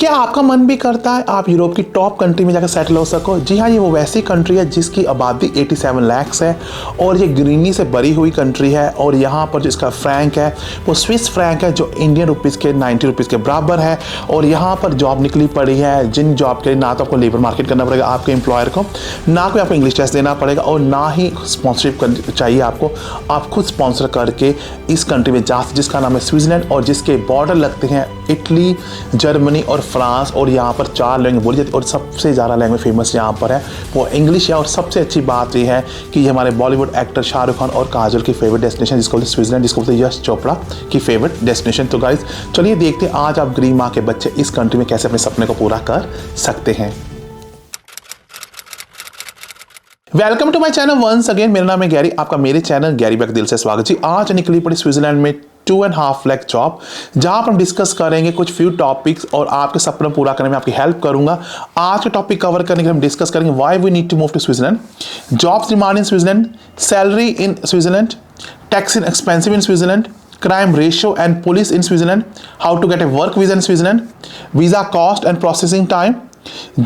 क्या आपका मन भी करता है आप यूरोप की टॉप कंट्री में जाकर सेटल हो सको? जी हाँ, ये वो वैसी कंट्री है जिसकी आबादी 87 लाख है और ये ग्रीनी से भरी हुई कंट्री है। और यहाँ पर जो इसका फ्रैंक है वो स्विस फ्रैंक है जो इंडियन रुपीज़ के 90 रुपीज़ के बराबर है। और यहाँ पर जॉब निकली पड़ी है जिन जॉब के लिए ना तो आपको लेबर मार्केट करना पड़ेगा आपके एम्प्लॉयर को, ना कोई आपको इंग्लिश टेस्ट देना पड़ेगा और ना ही स्पॉन्सरशिप चाहिए आपको। आप खुद स्पॉन्सर करके इस कंट्री में जा, जिसका नाम है स्विट्ज़रलैंड और जिसके बॉर्डर लगते हैं इटली, जर्मनी और फ्रांस। और यहाँ पर 4 लैंग्वेज बोली जाती है और सबसे ज़्यादा लैंग्वेज फेमस यहाँ पर है वो इंग्लिश है। और सबसे अच्छी बात ये है कि ये हमारे बॉलीवुड एक्टर शाहरुख खान और काजोल की फेवरेट डेस्टिनेशन, जिसको बोलते हैं स्विट्ज़रलैंड, जिसको बोलते हैं यश चोपड़ा की फेवरेट डेस्टिनेशन। तो गाइज चलिए देखते हैं आज आप गरीब माँ के बच्चे इस कंट्री में कैसे अपने सपने को पूरा कर सकते हैं। Welcome to my channel once again. मेरा नाम है गैरी, आपका मेरे चैनल गैरी बैक दिल से स्वागत जी। आज निकली पड़ी स्विट्जरलैंड में 2.5 लाख जॉब, जहां पर हम डिस्कस करेंगे कुछ फ्यू टॉपिक्स और आपके सपने पूरा करने में आपकी हेल्प करूंगा। आज के टॉपिक कवर करने के लिए हम डिस्कस करेंगे why we need to move to Switzerland, jobs demand in Switzerland, salary in Switzerland, tax in expensive in Switzerland, crime ratio and police in Switzerland, how to get a work visa in Switzerland, visa cost and processing time,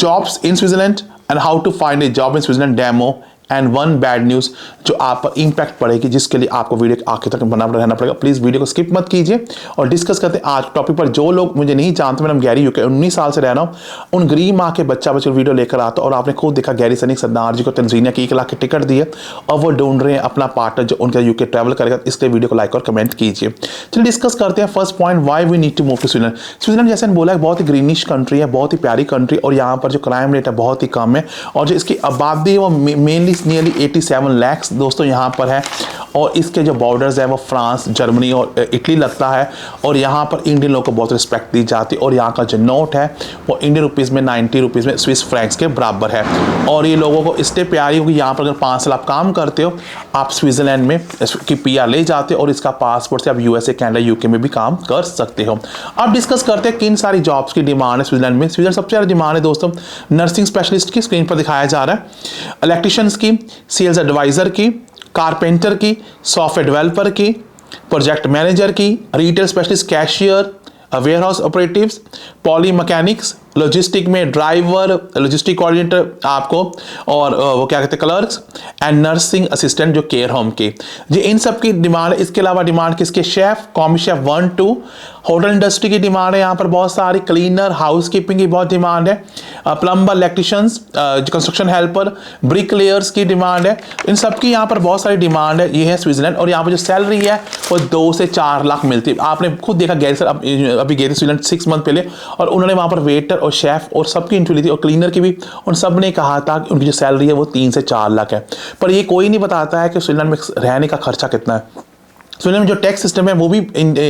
jobs in Switzerland and how to find a job in Switzerland demo and one bad news जो आप पर impact पड़ेगी, जिसके लिए आपको video आखिर तक बना रहना पड़ेगा। प्लीज़ वीडियो को स्किप मत कीजिए और डिस्कस करते हैं आज टॉपिक पर। जो लोग मुझे नहीं जानते, मेरा नाम गैरी यूके 19 साल से रह रहा हूँ, उन गरीब माँ के बच्चा बच्चे वीडियो लेकर आता और आपने खुद देखा गैरी सैनिक सरदार जी को तंजीनिया की 1 लाख के टिकट दिए और वो ढूंढ रहे हैं अपना पार्टनर जो उनका यूके ट्रैवल करेगा। इसलिए वीडियो को लाइक और कमेंट कीजिए। चलिए डिस्कस करते हैं first point, why we need to move to Switzerland. Switzerland जैसे बोला है बहुत ही ग्रीनिश कंट्री है, बहुत ही प्यारी कंट्री और यहाँ पर जो क्राइम रेट है बहुत ही कम है और जो इसकी आबादी है वो मेनली नियरली 87 लाख दोस्तों यहाँ पर है। और इसके जो बॉर्डर्स है वो फ्रांस, जर्मनी और इटली लगता है और यहाँ पर इंडियन लोगों को बहुत रिस्पेक्ट दी जाती है। और यहाँ का जो नोट है वो इंडियन रुपीज़ में 90 रुपीज़ में स्विस फ्रैंक्स के बराबर है। और ये लोगों को इसलिए प्यारी होगी, यहाँ पर अगर 5 साल आप काम करते हो आप स्विट्जरलैंड में की PR ले जाते हो और इसका पासपोर्ट से आप USA, कनाडा, UK में भी काम कर सकते हो। अब डिस्कस करते हैं किन सारी जॉब्स की डिमांड है स्विट्जरलैंड में। स्विट्जरलैंड सबसे ज़्यादा डिमांड है दोस्तों नर्सिंग स्पेशलिस्ट की, स्क्रीन पर दिखाया जा रहा है, इलेक्ट्रिशियंस की, सेल्स एडवाइज़र की, कारपेंटर की, सॉफ्टवेयर डेवलपर की, प्रोजेक्ट मैनेजर की, retail specialist, cashier, warehouse operatives, poly mechanics, logistic में ड्राइवर, लॉजिस्टिक कोऑर्डिनेटर आपको और वो क्या कहते हैं क्लर्क्स एंड नर्सिंग असिस्टेंट जो केयर होम की, जी इन सब की डिमांड है। इसके अलावा डिमांड किसके, शेफ, कॉमी शेफ 1, 2, होटल इंडस्ट्री की डिमांड है यहाँ पर बहुत सारी, क्लीनर, हाउस कीपिंग की बहुत डिमांड है, plumber, electricians, construction helper, brick layers की डिमांड है। इन सब की यहाँ पर बहुत सारी डिमांड है। ये है स्विट्जरलैंड और यहाँ पर जो सैलरी है वो 2 से 4 लाख मिलती है। आपने खुद देखा गैरी सर अभी गए थे स्विट्जरलैंड 6 मंथ पहले और उन्होंने वहाँ पर वेटर और शेफ और सबकी इंटरव्यू ली थी और क्लीनर की भी, उन सब ने कहा था कि उनकी जो सैलरी है वो 3 से 4 लाख है। पर ये कोई नहीं बताता है कि स्विट्जरलैंड में रहने का खर्चा कितना है। स्विट्जरलैंड में जो टैक्स सिस्टम है वो भी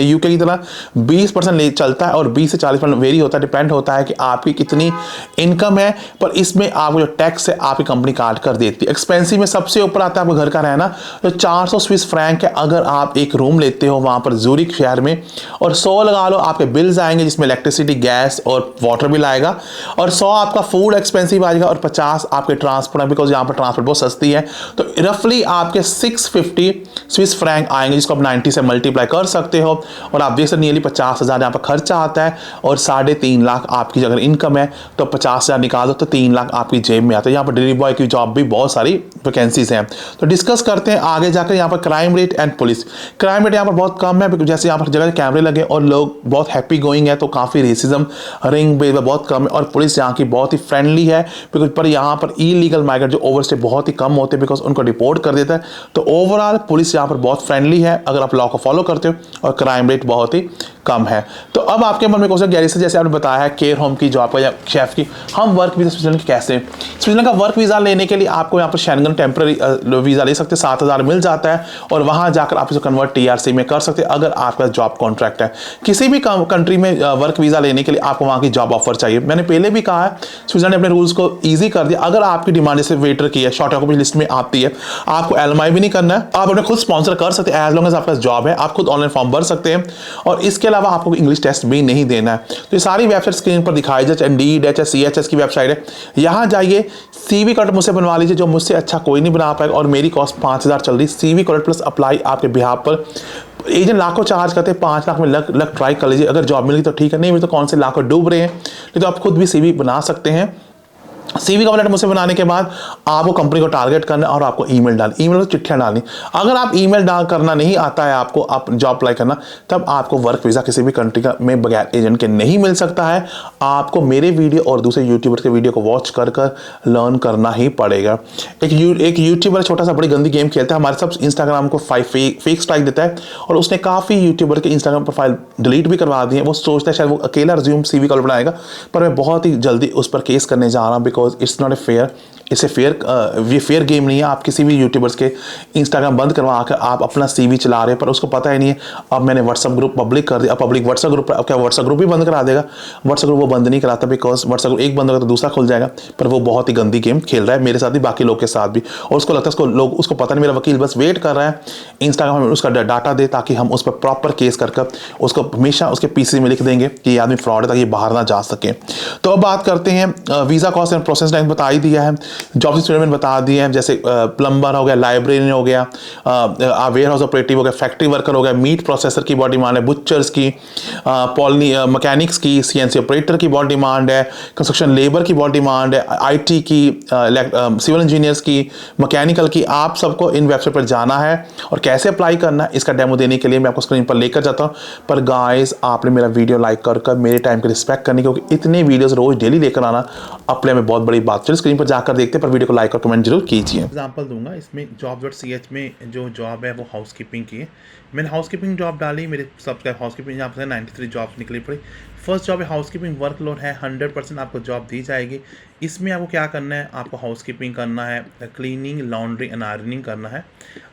यूके की तरह 20% चलता है और 20 से 40% वेरी होता है, डिपेंड होता है कि आपकी कितनी इनकम है। पर इसमें आपको जो टैक्स है आपकी कंपनी काट कर देती है। एक्सपेंसिव में सबसे ऊपर आता है आपको घर का रहना, जो 400 स्विस फ्रैंक है अगर आप एक रूम लेते हो वहाँ पर ज़ूरिक शहर में, और 100 लगा लो आपके बिल्स आएंगे जिसमें इलेक्ट्रिसिटी, गैस और वाटर बिल आएगा, और 100 आपका फूड एक्सपेंसिव आएगा और 50 आपके ट्रांसपोर्ट है, बिकॉज यहाँ पर ट्रांसपोर्ट बहुत सस्ती है। तो रफली आपके 650 स्विस फ्रैंक आएंगे जिसको 90 से मल्टीप्लाई कर सकते हो और आप देख सकते नियरली 50,000 यहाँ पर खर्चा आता है और 3.5 लाख आपकी अगर इनकम है तो 50,000 निकाल दो तो 3 लाख आपकी जेब में आता है। यहाँ पर डिलीवरी बॉय की जॉब भी बहुत सारी वैकेंसीज हैं। तो डिस्कस करते हैं आगे जाकर यहाँ पर crime rate and police. Crime rate यहाँ पर बहुत कम है, जैसे यहाँ पर जगह कैमरे लगे और लोग बहुत हैप्पी गोइंग है, तो काफ़ी रेसिज्म रिंग बहुत कम है। और पुलिस यहाँ की बहुत ही फ्रेंडली है, बिकॉज पर यहाँ पर इलीगल माइग्रेंट जो ओवरस्टे बहुत ही कम होते हैं बिकॉज उनको रिपोर्ट कर देता है। तो ओवरऑल पुलिस यहाँ पर बहुत फ्रेंडली है अगर आप लॉ को फॉलो करते हो, और क्राइम रेट बहुत ही कम है। तो अब आपके मन में क्वेश्चन गैरी से जैसे आपने बताया है केयर होम की जॉब का या शेफ की, हम वर्क वीजा स्विट्जरलैंड की कैसे, स्विट्जरलैंड का वर्क वीजा लेने के लिए आपको यहाँ पर शेंगन टेम्पररी वीजा ले सकते हैं, 7,000 मिल जाता है और वहाँ जाकर आप इसे कन्वर्ट TRC में कर सकते हैं अगर आपका जॉब कॉन्ट्रैक्ट है। किसी भी कंट्री में वर्क वीजा लेने के लिए आपको वहाँ की जॉब ऑफर चाहिए। मैंने पहले भी कहा है स्विट्जरलैंड ने अपने रूल्स को ईजी कर दिया। अगर आपकी डिमांड जैसे वेटर की है, शॉर्ट ऑक्यूपेशन लिस्ट में आती है, आपको LMI भी नहीं करना है, आप अपने खुद स्पॉन्सर कर सकते हैं एज लॉन्ग एज आपका जॉब है, आप खुद ऑनलाइन फॉर्म भर सकते हैं और इसके अलावा आपको इंग्लिश टेस्ट भी नहीं देना है। तो ये सारी वेबसाइट स्क्रीन पर दिखाई जाए, Indeed है, CHS की वेबसाइट है, यहाँ जाइए, CV कार्ड मुझसे बनवा लीजिए, जो मुझसे अच्छा कोई नहीं बना पाएगा और मेरी कॉस्ट 5,000 चल रही। CV कार्ड प्लस अप्लाई आपके बिहाफ पर एजेंट लाखों चार्ज करते हैं, 5 लाख में लग ट्राई कर लीजिए, अगर जॉब मिली तो ठीक है, नहीं मिली तो कौन से लाखों डूब रहे हैं। नहीं तो आप खुद भी सीवी बना सकते हैं। सीवी कवर लेटर मुझसे बनाने के बाद आपको कंपनी को टारगेट करना और आपको ईमेल डालनी, ईमेल में चिट्ठियां डालनी। अगर आप ईमेल डाल करना नहीं आता है आपको, आप जॉब अप्लाई करना, तब आपको वर्क वीज़ा किसी भी कंट्री का में बगैर एजेंट के नहीं मिल सकता है। आपको मेरे वीडियो और दूसरे यूट्यूबर के वीडियो को वॉच कर लर्न करना ही पड़ेगा। एक यूट्यूबर छोटा सा बड़ी गंदी गेम खेलता है, हमारे सब इंस्टाग्राम को फेक स्ट्राइक देता है और उसने काफ़ी यूट्यूबर के इंस्टाग्राम प्रोफाइल डिलीट भी करवा दी है। वो सोचता है शायद वो अकेला रिज्यूम सीवी कॉल बनाएगा, पर मैं बहुत ही जल्दी उस पर केस करने जा रहा हूँ, because it's not a fair, इसे ये फेयर गेम नहीं है। आप किसी भी यूट्यूबर्स के इंस्टाग्राम बंद करवा कर आप अपना सीवी चला रहे हैं, पर उसको पता ही नहीं है। अब मैंने व्हाट्सअप ग्रुप पब्लिक कर दिया, अब पब्लिक व्हाट्सअप ग्रुप, अब क्या व्हाट्सअप ग्रुप भी बंद करा देगा? व्हाट्सअप ग्रुप वो बंद नहीं कराता, बिकॉज व्हाट्सअप ग्रुप एक बंद होगा तो दूसरा खुल जाएगा। पर वो बहुत ही गंदी गेम खेल रहा है मेरे साथ भी, बाकी लोग के साथ भी, और उसको लगता है उसको पता नहीं, मेरा वकील बस वेट कर रहा है इंस्टाग्राम में उसका डाटा दे, ताकि हम उस पर प्रॉपर केस कर उसको हमेशा उसके पीसी में लिख देंगे कि ये आदमी फ्रॉड है, ताकि ये बाहर ना जा सके। तो अब बात करते हैं visa cost and process time बता ही दिया है, जॉब एक्सपेरिमेंट बता दिए हैं, जैसे प्लम्बर हो गया, लाइब्रेरियन हो गया, वेयर हाउस ऑपरेटिव हो गया, फैक्ट्री वर्कर हो गया, मीट प्रोसेसर की बहुत डिमांड है, बुचर्स की, मैकेनिक्स की, सीएनसी ऑपरेटर की बहुत डिमांड है, कंस्ट्रक्शन लेबर की बहुत डिमांड है, आईटी की, सिविल इंजीनियर्स की, मैकेनिकल की। आप सबको इन वेबसाइट पर जाना है और कैसे अप्लाई करना है इसका डेमो देने के लिए मैं आपको स्क्रीन पर लेकर जाता हूँ। पर गाइस, आपने मेरा वीडियो लाइक कर मेरे टाइम की रिस्पेक्ट करनी, क्योंकि इतने वीडियोस रोज डेली लेकर आना अपने में बहुत बड़ी बात। चलिए स्क्रीन पर जाकर देखते हैं, पर वीडियो को लाइक और कमेंट जरूर कीजिए। एग्जाम्पल दूंगा इसमें jobs.ch में जो जॉब है वो हाउसकीपिंग की है। मैंने हाउसकीपिंग जॉब डाली, मेरे सब्सक्राइब हाउसकीपिंग यहाँ पर 93 जॉब्स निकली पड़ी। फर्स्ट जॉब है हाउसकीपिंग, वर्कलोड है 100%, आपको जॉब दी जाएगी। इसमें आपको क्या करना है, आपको हाउसकीपिंग करना है, क्लीनिंग, लॉन्ड्री एंड आयरनिंग करना है,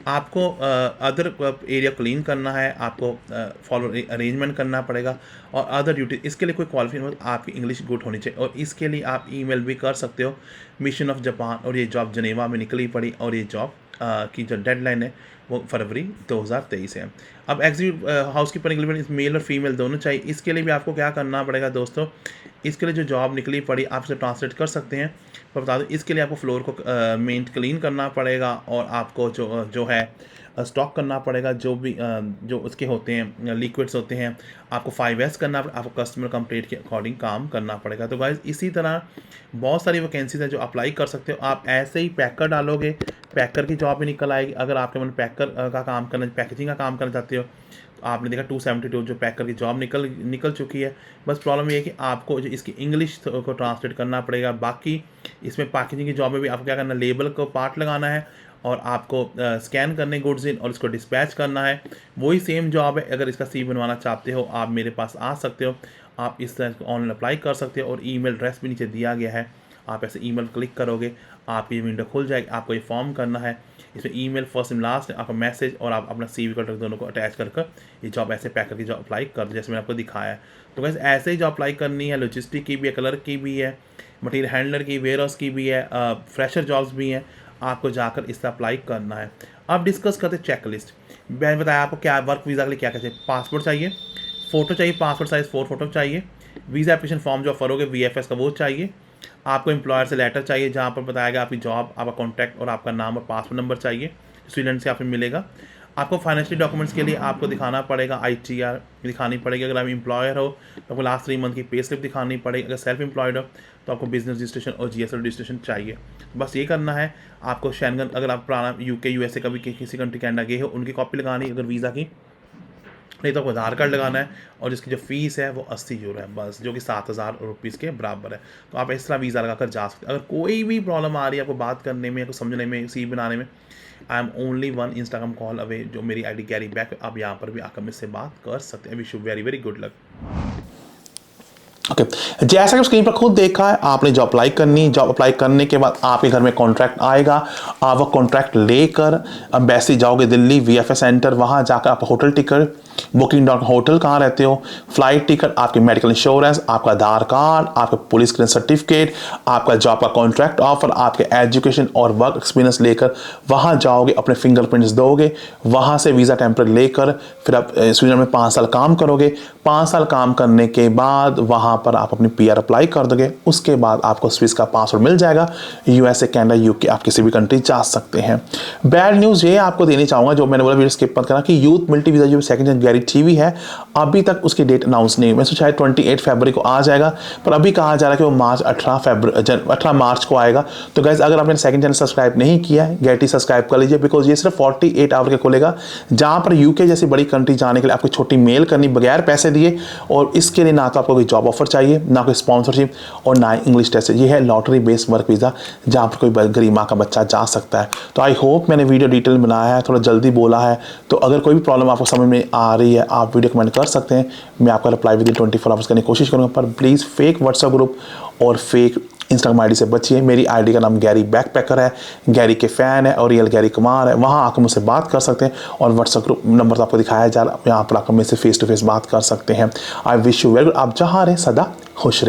आपको अदर एरिया क्लीन करना है, आपको फॉलो अरेंजमेंट करना पड़ेगा और अदर ड्यूटी। इसके लिए कोई क्वालिफिकेशन, आपकी इंग्लिश गुड होनी चाहिए और इसके लिए आप ईमेल भी कर सकते हो। मिशन ऑफ जापान, और ये जॉब जनेवा में निकली पड़ी और ये जॉब की जो डेडलाइन है वो फरवरी 2023 है। अब एग्जीक्यूटिव हाउसकीपिंग के लिए मेल और फीमेल दोनों चाहिए। इसके लिए भी आपको क्या करना पड़ेगा दोस्तों, इसके लिए जो जॉब निकली पड़ी आप इसे ट्रांसलेट कर सकते हैं, पर बता दो इसके लिए आपको फ्लोर को मेंट क्लीन करना पड़ेगा और आपको जो है स्टॉक करना पड़ेगा, जो भी जो उसके होते हैं लिक्विड्स होते हैं, आपको 5S करना पड़ेगा, आपको कस्टमर कंप्लेंट के अकॉर्डिंग काम करना पड़ेगा। तो गाइस इसी तरह बहुत सारी वैकेंसीज हैं जो अप्लाई कर सकते हो। आप ऐसे ही पैकर डालोगे, पैकर की जॉब भी निकल आएगी। अगर आपके मन पैकर का काम करना, पैकेजिंग का काम करना चाहते हो, तो आपने देखा 272 जो पैकर की जॉब निकल चुकी है। बस प्रॉब्लम ये है कि आपको जो इसकी इंग्लिश को ट्रांसलेट करना पड़ेगा। बाकी इसमें पैकेजिंग की जॉब में भी आपको क्या करना है, लेबल को पार्ट लगाना है और आपको स्कैन करने गुड्स इन और इसको डिस्पैच करना है। वही सेम जॉब है। अगर इसका सी बनवाना चाहते हो आप मेरे पास आ सकते हो, आप इस तरह ऑनलाइन अप्लाई कर सकते हो और ईमेल एड्रेस भी नीचे दिया गया है। आप ऐसे ईमेल क्लिक करोगे, आपकी विंडो खुल जाएगी। आपको ये फॉर्म करना है, इसमें ईमेल फर्स्ट एंड लास्ट, आपका मैसेज और आप अपना CV का दोनों को अटैच कर ये जॉब ऐसे पैकर की जॉब अप्लाई कर दो जैसे मैंने आपको दिखाया है। तो वैसे ऐसे ही जॉब अप्लाई करनी है। लॉजिस्टिक की भी है, कलर की भी है, मटीरियल हैंडलर की, वेयर हाउस की भी है, फ्रेशर जॉब्स भी हैं। आपको जाकर इसका अप्लाई करना है। अब डिस्कस करते चेकलिस्ट। मैंने बताया आपको क्या वर्क वीज़ा के लिए क्या क्या चाहिए। पासपोर्ट चाहिए, फ़ोटो चाहिए, पासपोर्ट साइज़ 4 फोटो चाहिए, वीज़ा एप्लीकेशन फॉर्म जो भरोगे VFS का वो चाहिए, आपको एम्प्लॉयर से लेटर चाहिए जहाँ पर बताया गया आपकी जॉब, आपका कॉन्टैक्ट और आपका नाम और पासपोर्ट नंबर चाहिए, स्वीडन से आपको मिलेगा। आपको फाइनेंशियल डॉक्यूमेंट्स के लिए आपको दिखाना पड़ेगा ITR दिखानी पड़ेगी। अगर आप एम्प्लॉयर हो तो आपको लास्ट 3 मंथ की पे स्लिप दिखानी पड़ेगी। अगर सेल्फ एम्प्लॉयड हो तो आपको बिजनेस रजिस्ट्रेशन और GST रजिस्ट्रेशन चाहिए। बस ये करना है आपको। शेंगन, अगर आप पुराना UK USA कभी किसी कंट्री कैनेडा गए हो, उनकी कॉपी लगानी अगर वीज़ा की, नहीं तो आपको आधार कार्ड लगाना है और जिसकी जो फीस है वो 80 यूरो है बस, जो कि 7,000 रुपीज़ के बराबर है। तो आप इस तरह वीज़ा लगाकर जा सकते हैं। अगर कोई भी प्रॉब्लम आ रही है आपको बात करने में, आपको समझने में, CV बनाने में, I am only 1 Instagram call away, जो मेरी ID गैरी बैक। आप यहाँ पर भी आकर मुझसे बात कर सकते हैं। Wish you very very good luck. Okay जैसा कि स्क्रीन पर खुद देखा है, आपने जॉब अप्लाई करनी। जॉब अप्लाई करने के बाद आपके घर में कॉन्ट्रैक्ट आएगा। आप वो कॉन्ट्रैक्ट लेकर एम्बेसी जाओगे दिल्ली VFS सेंटर। वहाँ जाकर आप होटल टिकट booking.hotel कहाँ रहते हो, फ्लाइट टिकट, आपकी मेडिकल इंश्योरेंस, आपका आधार कार्ड, आपका पुलिस क्लियरेंस सर्टिफिकेट, आपका जॉब का कॉन्ट्रैक्ट ऑफर, आपके एजुकेशन और वर्क एक्सपीरियंस लेकर वहाँ जाओगे, अपने फिंगरप्रिंट्स दोगे। वहाँ से वीज़ा टेम्पलेट लेकर फिर आप स्वीडन में 5 साल काम करोगे। 5 साल काम करने के बाद वहाँ जहाँ पर आप अपनी PR अप्लाई कर दोगे, उसके बाद आपको स्विस का पासवर्ड मिल जाएगा। USA, कनाडा, UK आप किसी भी कंट्री जा सकते हैं। बैड न्यूज़ ये आपको देनी चाहूँगा, जो मैंने बोला वीडियो स्किप मत करना, कि यूथ मल्टी वीज़ा जो सेकंड जन गैरी TV है, अभी तक उसकी डेट अनाउंस नहीं हुई। मैं शायद 28 फरवरी को आ जाएगा, पर अभी कहा जा रहा है कि वो मार्च 18 मार्च को आएगा। तो गाइज अगर आपने सेकंड चैनल सब्सक्राइब नहीं किया है, गैटी सब्सक्राइब कर लीजिए, बिकॉज ये सिर्फ 48 आवर के खुलेगा, जहाँ पर UK जैसी बड़ी कंट्री जाने के लिए आपको छोटी मेल करनी बगैर पैसे दिए, और इसके लिए ना तो आपको कोई जॉब ऑफर चाहिए, ना कोई स्पॉन्सरशिप, और ना इंग्लिश टेस्ट। ये है लॉटरी बेस्ड वर्क वीज़ा, जहाँ पर कोई गरीब माँ का बच्चा जा सकता है। तो आई होप मैंने वीडियो डिटेल बनाया है, थोड़ा जल्दी बोला है, तो अगर कोई भी प्रॉब्लम आपको समझ में आ रही है, आप वीडियो कमेंट कर सकते हैं। मैं आपका रिप्लाई विद इन 24 आवर्स करने की कोशिश करूँगा, पर प्लीज़ फेक व्हाट्सएप ग्रुप और फेक इंस्टाग्राम आईडी से बचिए। मेरी आईडी का नाम गैरी बैकपैकर है, गैरी के फ़ैन है और रियल गैरी कुमार है। वहाँ आकर मुझसे बात कर सकते हैं, और व्हाट्सएप ग्रुप नंबर आपको दिखाया जा रहा है, यहाँ पर आकर मेरे से फेस टू फेस बात कर सकते हैं। आई विश यू वेल, आप जहाँ रहें सदा खुश रहें।